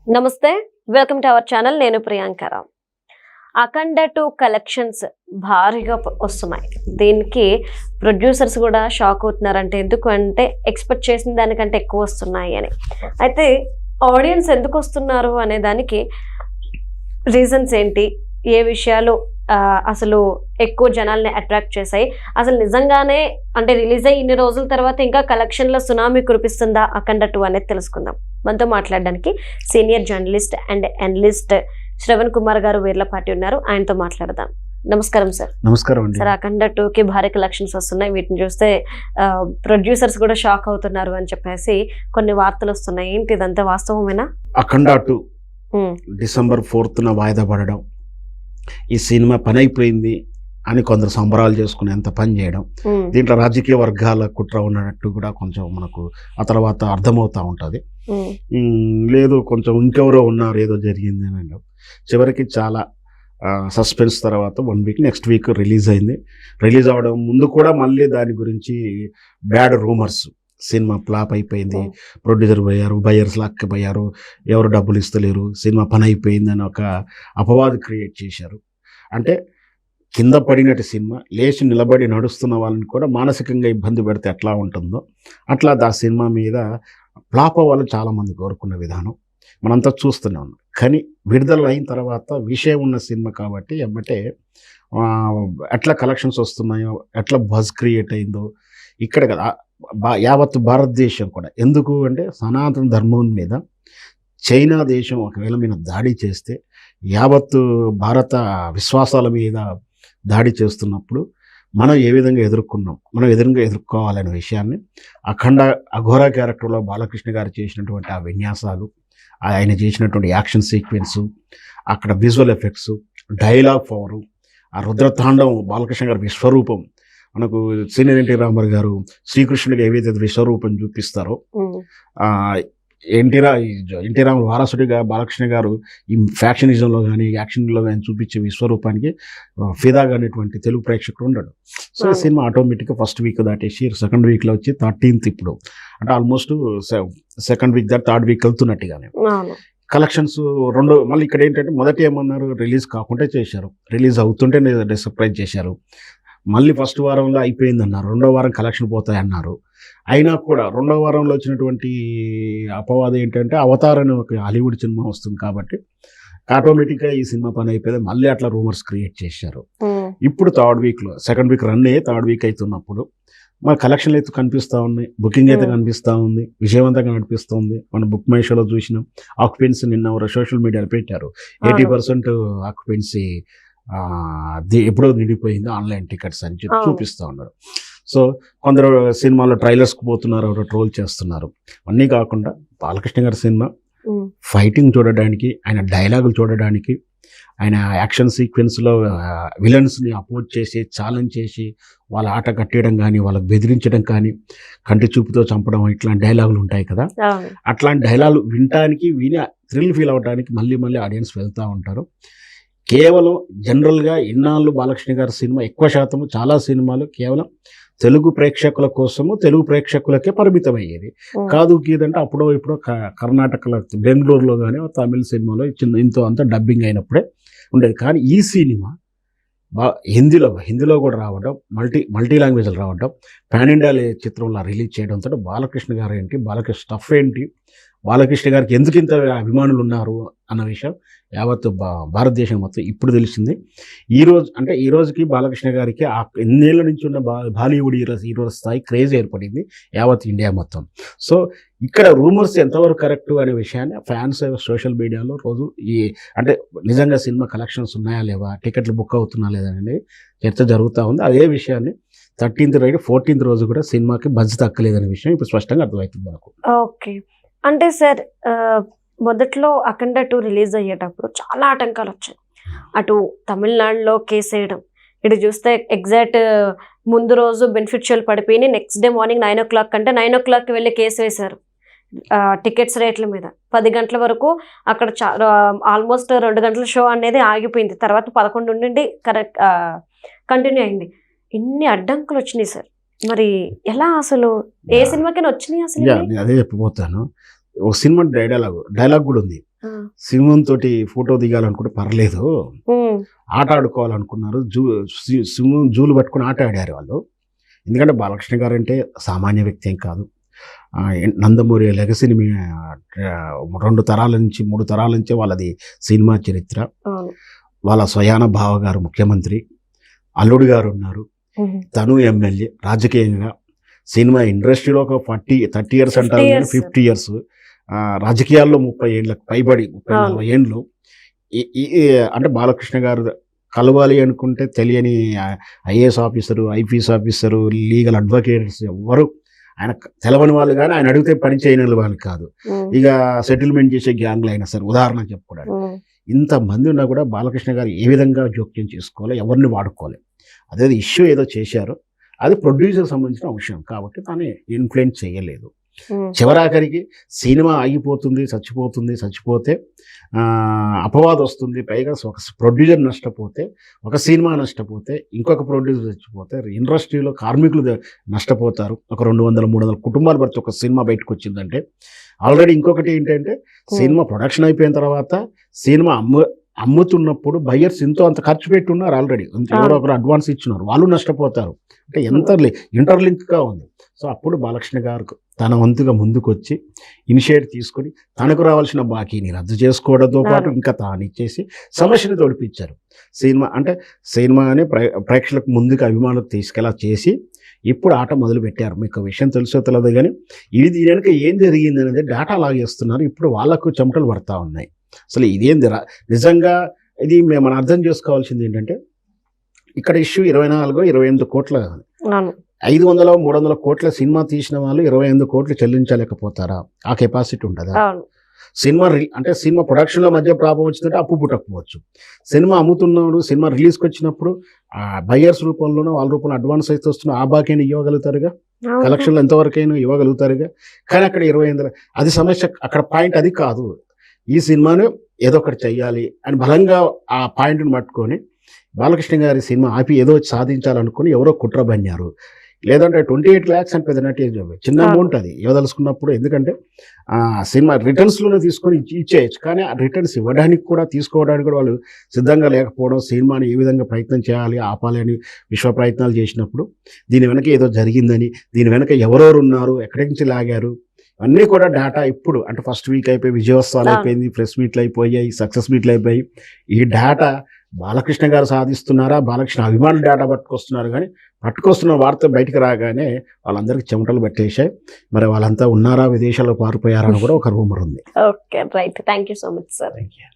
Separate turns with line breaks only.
నమస్తే, welcome to our channel. నేను ప్రియాంకరావు. అఖండ 2 collections భారీగా వస్తున్నాయి. దీనికి ప్రొడ్యూసర్స్ కూడా షాక్ అవుతున్నారంటే, ఎందుకు అంటే ఎక్స్పెక్ట్ చేసిన దానికంటే ఎక్కువ వస్తున్నాయి అని. అయితే ఆడియన్స్ ఎందుకు వస్తున్నారు అనే దానికి రీజన్స్ ఏంటి, ఏ విషయాలు అసలు ఎక్కువ జనాల్ని అట్రాక్ట్ చేశాయి, అసలు నిజంగానే అంటే రిలీజ్ అయ్యి ఇన్ని రోజుల తర్వాత ఇంకా కలెక్షన్ల సునామీ కురిపిస్తుందా అఖండ 2 అనేది తెలుసుకుందాం. మనతో మాట్లాడడానికి senior journalist and analyst Shravan Kumar గారు వీర్లపాటి ఉన్నారు. ఆయనతో మాట్లాడదాం. నమస్కారం సార్.
నమస్కారం అండి.
సార్, అఖండ 2కి భారీ కలెక్షన్స్ వస్తున్నాయి. వీటిని చూస్తే ప్రొడ్యూసర్స్ కూడా షాక్ అవుతున్నారు అని చెప్పేసి కొన్ని వార్తలు వస్తున్నాయి. ఏంటి, ఇదంతా వాస్తవమేనా?
అఖండ 2 డిసెంబర్ 4న వాయిదా పడడం, ఈ సినిమా పని అయిపోయింది అని కొందరు సంబరాలు చేసుకుని ఎంత పని చేయడం, దీంట్లో రాజకీయ వర్గాల కుట్ర ఉన్నట్టు కూడా కొంచెం మనకు ఆ తర్వాత అర్థమవుతా ఉంటుంది. లేదు కొంచెం ఇంకెవరో ఉన్నారు, ఏదో జరిగింది అని అనడం. చివరికి చాలా సస్పెన్స్ తర్వాత 1 వీక్ నెక్స్ట్ వీక్ రిలీజ్ అయింది. రిలీజ్ అవ్వడం ముందు కూడా మళ్ళీ దాని గురించి బ్యాడ్ రూమర్స్, సినిమా ఫ్లాప్ అయిపోయింది, ప్రొడ్యూసర్ పోయారు, బయర్స్ లాక్కపోయారు, ఎవరు డబ్బులు ఇస్తలేరు, సినిమా పని అయిపోయింది అని ఒక అపవాదు క్రియేట్ చేశారు. అంటే కింద పడినట్టు సినిమా లేచి నిలబడి నడుస్తున్న వాళ్ళని కూడా మానసికంగా ఇబ్బంది పెడితే ఎట్లా ఉంటుందో అట్లా ఆ సినిమా మీద ఫ్లాప్ అవ్వాలని చాలామంది కోరుకున్న విధానం మనంతా చూస్తూనే ఉన్నాం. కానీ విడుదల అయిన తర్వాత విషయం ఉన్న సినిమా కాబట్టి ఎమ్మటే ఎట్లా కలెక్షన్స్ వస్తున్నాయో, ఎట్లా బజ్ క్రియేట్ అయిందో ఇక్కడ కదా యావత్ భారతదేశం కూడా. ఎందుకు అంటే సనాతన ధర్మం మీద చైనా దేశం ఒకవేళ మీద దాడి చేస్తే యావత్తు భారత విశ్వాసాల మీద దాడి చేస్తున్నప్పుడు మనం ఏ విధంగా ఎదుర్కొన్నాం, మనం ఎదుర్కోవాలనే విషయాన్ని అఖండ అఘోరా క్యారెక్టర్లో బాలకృష్ణ గారు చేసినటువంటి ఆ విన్యాసాలు, ఆయన చేసినటువంటి యాక్షన్ సీక్వెన్సు, అక్కడ విజువల్ ఎఫెక్ట్స్, డైలాగ్ పవరు, ఆ రుద్రతాండవం బాలకృష్ణ గారి విశ్వరూపం, మనకు సీనియర్ ఎన్టీ రామారావు గారు శ్రీకృష్ణుడికి ఏవైతే విశ్వరూపం చూపిస్తారో, ఎన్టీ రామారావు వారసుడిగా బాలకృష్ణ గారు ఈ ఫ్యాక్షనిజంలో కానీ యాక్షన్లో కానీ చూపించే విశ్వరూపానికి ఫిదాగా అనేటువంటి తెలుగు ప్రేక్షకుడు ఉండడు. సో ఈ సినిమా ఆటోమేటిక్గా ఫస్ట్ వీక్ దాటేసి సెకండ్ వీక్లో వచ్చి 13th ఇప్పుడు అంటే ఆల్మోస్ట్ సెకండ్ వీక్ దాటి థర్డ్ వీక్ వెళ్తున్నట్టుగానే కలెక్షన్స్ మళ్ళీ ఇక్కడ ఏంటంటే మొదటి ఏమన్నారు, రిలీజ్ కాకుండా చేశారు, రిలీజ్ అవుతుంటే సర్ప్రైజ్ చేశారు. మళ్ళీ ఫస్ట్ వారంలో అయిపోయింది అన్నారు, రెండో వారం కలెక్షన్ పోతాయి అన్నారు. అయినా కూడా రెండో వారంలో వచ్చినటువంటి అపవాదం ఏంటంటే అవతార్ అనే ఒక హాలీవుడ్ సినిమా వస్తుంది కాబట్టి ఆటోమేటిక్గా ఈ సినిమా పని అయిపోయింది, మళ్ళీ అట్లా రూమర్స్ క్రియేట్ చేశారు. ఇప్పుడు థర్డ్ వీక్లో సెకండ్ వీక్ రన్ అయ్యి థర్డ్ వీక్ అవుతున్నప్పుడు మన కలెక్షన్లు అయితే కనిపిస్తూ ఉన్నాయి, బుకింగ్ అయితే కనిపిస్తూ ఉంది, విజయవంతంగా కనిపిస్తుంది. మన బుక్ మై షోలో చూసిన ఆక్యుపెన్సీ నిన్న సోషల్ మీడియాలో పెట్టారు, 80% ఆక్యుపెన్సీ ఎప్పుడో నిండిపోయింది ఆన్లైన్ టికెట్స్ అని చెప్పి చూపిస్తూ ఉన్నారు. సో కొందరు సినిమాలో ట్రైలర్స్కి పోతున్నారు, ఎవరో ట్రోల్ చేస్తున్నారు. అన్నీ కాకుండా బాలకృష్ణ గారి సినిమా ఫైటింగ్ చూడడానికి, ఆయన డైలాగులు చూడడానికి, ఆయన యాక్షన్ సీక్వెన్స్లో విలన్స్ని అపోజ్ చేసి ఛాలెంజ్ చేసి వాళ్ళ ఆట కట్టేయడం కానీ, వాళ్ళకి బెదిరించడం కానీ, కంటి చూపుతో చంపడం, ఇట్లాంటి డైలాగులు ఉంటాయి కదా. అట్లాంటి డైలాగులు వినటానికి, విని థ్రిల్ ఫీల్ అవ్వడానికి మళ్ళీ మళ్ళీ ఆడియన్స్ వెళ్తూ ఉంటారు. కేవలం జనరల్గా ఇన్నాళ్ళు బాలకృష్ణ గారి సినిమా ఎక్కువ శాతము చాలా సినిమాలు కేవలం తెలుగు ప్రేక్షకుల కోసము, తెలుగు ప్రేక్షకులకే పరిమితం అయ్యేది కాదు. ఏదంటే అప్పుడో ఇప్పుడో కర్ణాటకలో బెంగళూరులో కానీ తమిళ సినిమాలో ఇంతో అంతా డబ్బింగ్ అయినప్పుడే ఉండేది. కానీ ఈ సినిమా హిందీలో కూడా రావడం, మల్టీ లాంగ్వేజ్లో రావడం, పాన్ ఇండియా చిత్రంలో రిలీజ్ చేయడంతో బాలకృష్ణ గారు ఏంటి, బాలకృష్ణ స్టఫ్ ఏంటి, బాలకృష్ణ గారికి ఎందుకు ఇంత అభిమానులు ఉన్నారు అన్న విషయం యావత్ భారతదేశం మొత్తం ఇప్పుడు తెలిసింది. ఈ రోజుకి బాలకృష్ణ గారికి ఎన్నేళ్ల నుంచి ఉన్న బాలీవుడ్ హీరో స్థాయి క్రేజ్ ఏర్పడింది యావత్ ఇండియా మొత్తం. సో ఇక్కడ రూమర్స్ ఎంతవరకు కరెక్ట్ అనే విషయాన్ని ఫ్యాన్స్ సోషల్ మీడియాలో రోజు అంటే నిజంగా సినిమా కలెక్షన్స్ ఉన్నాయా లేవా, టికెట్లు బుక్ అవుతున్నా లేదా అనేది చర్చ జరుగుతూ ఉంది. అదే విషయాన్ని 13th 14th రోజు కూడా సినిమాకి బజ్ తక్కలేదనే విషయం ఇప్పుడు స్పష్టంగా అర్థమవుతుంది మనకు.
ఓకే, అంటే సార్ మొదట్లో అఖండ 2 రిలీజ్ అయ్యేటప్పుడు చాలా ఆటంకాలు వచ్చాయి. అటు తమిళనాడులో కేసు వేయడం, ఇటు చూస్తే ఎగ్జాక్ట్ ముందు రోజు బెనిఫిషియల్ పడిపోయి నెక్స్ట్ డే మార్నింగ్ 9 o'clock అంటే 9 o'clock వెళ్ళి కేసు వేశారు టికెట్స్ రేట్ల మీద. 10 గంటల వరకు అక్కడ ఆల్మోస్ట్ 2 గంటల షో అనేది ఆగిపోయింది. తర్వాత 11 నుండి కరెక్ట్ కంటిన్యూ అయింది. ఇన్ని అడ్డంకులు వచ్చినాయి సార్, మరి ఎలా అసలు ఏ సినిమాకైనా వచ్చినాయి అసలు?
అదే చెప్పబోతాను. ఒక సినిమా డైలాగ్ కూడా ఉంది. సింహం తోటి ఫోటో దిగాలనుకుంటే పర్లేదు, ఆట ఆడుకోవాలనుకున్నారు, సింహం జూలు పట్టుకుని ఆట ఆడారు వాళ్ళు. ఎందుకంటే బాలకృష్ణ గారు అంటే సామాన్య వ్యక్తి ఏం కాదు. నందమూరి లెగసీని 2 తరాల నుంచి 3 తరాల నుంచి వాళ్ళది సినిమా చరిత్ర. వాళ్ళ స్వయాన బావ గారు ముఖ్యమంత్రి, అల్లుడు గారు ఉన్నారు, తను ఎమ్మెల్యే. రాజకీయంగా సినిమా ఇండస్ట్రీలో ఒక 30 ఇయర్స్ అంటారు, 50 ఇయర్స్, రాజకీయాల్లో 30 ఏళ్ళకి పైబడి 30-40 ఏళ్ళు. అంటే బాలకృష్ణ గారు కలవాలి అనుకుంటే తెలియని IAS officer, IPS officer, legal advocates ఎవ్వరు ఆయన తెలవని వాళ్ళు, కానీ ఆయన అడిగితే పని చేయని వాళ్ళు కాదు. ఇక సెటిల్మెంట్ చేసే గ్యాంగ్లు అయినా సరే, ఉదాహరణ చెప్పుకోవడానికి ఇంతమంది ఉన్నా కూడా బాలకృష్ణ గారు ఏ విధంగా జోక్యం చేసుకోవాలి, ఎవరిని వాడుకోవాలి, అదే ఇష్యూ ఏదో చేశారో అది ప్రొడ్యూసర్ సంబంధించిన అంశం కాబట్టి తాను ఇన్ఫ్లుయెన్స్ చేయలేదు. చివరాఖరికి సినిమా ఆగిపోతుంది, చచ్చిపోతే అపవాదం వస్తుంది. పైగా ఒక ప్రొడ్యూసర్ నష్టపోతే, ఒక సినిమా నష్టపోతే, ఇంకొక ప్రొడ్యూసర్ చచ్చిపోతే, ఇండస్ట్రీలో కార్మికులు నష్టపోతారు. ఒక 200-300 కుటుంబాలు బట్టి ఒక సినిమా బయటకు వచ్చిందంటే. ఆల్రెడీ ఇంకొకటి ఏంటంటే, సినిమా ప్రొడక్షన్ అయిపోయిన తర్వాత సినిమా అమ్ముతున్నప్పుడు బయ్యర్స్ ఎంతో అంత ఖర్చు పెట్టి ఉన్నారు, ఆల్రెడీ ఎవరో ఒకరు అడ్వాన్స్ ఇచ్చినారు, వాళ్ళు నష్టపోతారు. అంటే ఎంత ఇంటర్లింక్గా ఉంది. సో అప్పుడు బాలకృష్ణ గారు తన వంతుగా ముందుకు వచ్చి ఇనిషియేట్ తీసుకొని తనకు రావాల్సిన బాకీని రద్దు చేసుకోవడంతో పాటు ఇంకా తాను ఇచ్చేసి సమస్యను తొడిపించారు. సినిమాని ప్రేక్షకులకు ముందుకు అభిమానులకు తీసుకెలా చేసి ఇప్పుడు ఆట మొదలు పెట్టారు. మీకు విషయం తెలుసో తెలియదు కానీ ఇది వెనుక ఏం జరిగింది అనేది డేటా లాగేస్తున్నారు. ఇప్పుడు వాళ్ళకు చెమటలు పడతా ఉన్నాయి. అసలు ఇదేంది నిజంగా ఇది మనం అర్థం చేసుకోవాల్సింది ఏంటంటే, ఇక్కడ ఇష్యూ 24-28 కోట్ల, 500-300 కోట్ల సినిమా తీసిన వాళ్ళు 28 కోట్లు చెల్లించలేకపోతారా? ఆ కెపాసిటీ ఉంటుందా? సినిమా ప్రొడక్షన్ల మధ్య ప్రాబ్లం వచ్చిందంటే అప్పు పుట్టకపోవచ్చు. సినిమా అమ్ముతున్నాడు, సినిమా రిలీజ్కి వచ్చినప్పుడు బయ్యర్స్ రూపంలోనో వాళ్ళ రూపంలో అడ్వాన్స్ అయితే వస్తున్నా ఆ బాకీని ఇవ్వగలుగుతారుగా, కలెక్షన్లు ఎంతవరకైనా ఇవ్వగలుగుతారుగా. కానీ అక్కడ 28, అది సమస్య. అక్కడ పాయింట్ అది కాదు. ఈ సినిమాను ఏదో ఒకటి చెయ్యాలి అని బలంగా ఆ పాయింట్ని పట్టుకొని బాలకృష్ణ గారి సినిమా ఆపి ఏదో సాధించాలనుకుని ఎవరో కుట్ర బన్నారు. లేదంటే 28 lakhs అని పెద్ద చిన్న అమౌంట్ అది ఇవ్వదలుచుకున్నప్పుడు. ఎందుకంటే సినిమా రిటర్న్స్లోనే తీసుకొని ఇచ్చేయచ్చు, కానీ ఆ రిటర్న్స్ ఇవ్వడానికి కూడా తీసుకోవడానికి కూడా వాళ్ళు సిద్ధంగా లేకపోవడం, సినిమాని ఏ విధంగా ప్రయత్నం చేయాలి ఆపాలి అని విశ్వ ప్రయత్నాలు చేసినప్పుడు దీని వెనక ఏదో జరిగిందని, దీని వెనక ఎవరెవరు ఉన్నారు, ఎక్కడి నుంచి లాగారు, అన్నీ కూడా డేటా ఇప్పుడు అంటే ఫస్ట్ వీక్ అయిపోయి విజయోత్సవాలు అయిపోయింది, ప్రెస్ మీట్లు అయిపోయాయి, సక్సెస్ మీట్లు అయిపోయి, ఈ డేటా బాలకృష్ణ గారు సాధిస్తున్నారా, బాలకృష్ణ అభిమానులు డేటా పట్టుకొస్తున్నారు. కానీ పట్టుకొస్తున్న వార్త బయటకు రాగానే వాళ్ళందరికీ చెమటలు పట్టేశాయి. మరి వాళ్ళంతా ఉన్నారా, విదేశాల్లో పారిపోయారా అని కూడా ఒక రూమర్ ఉంది.
Okay, right. Thank you so much sir.
Thank you.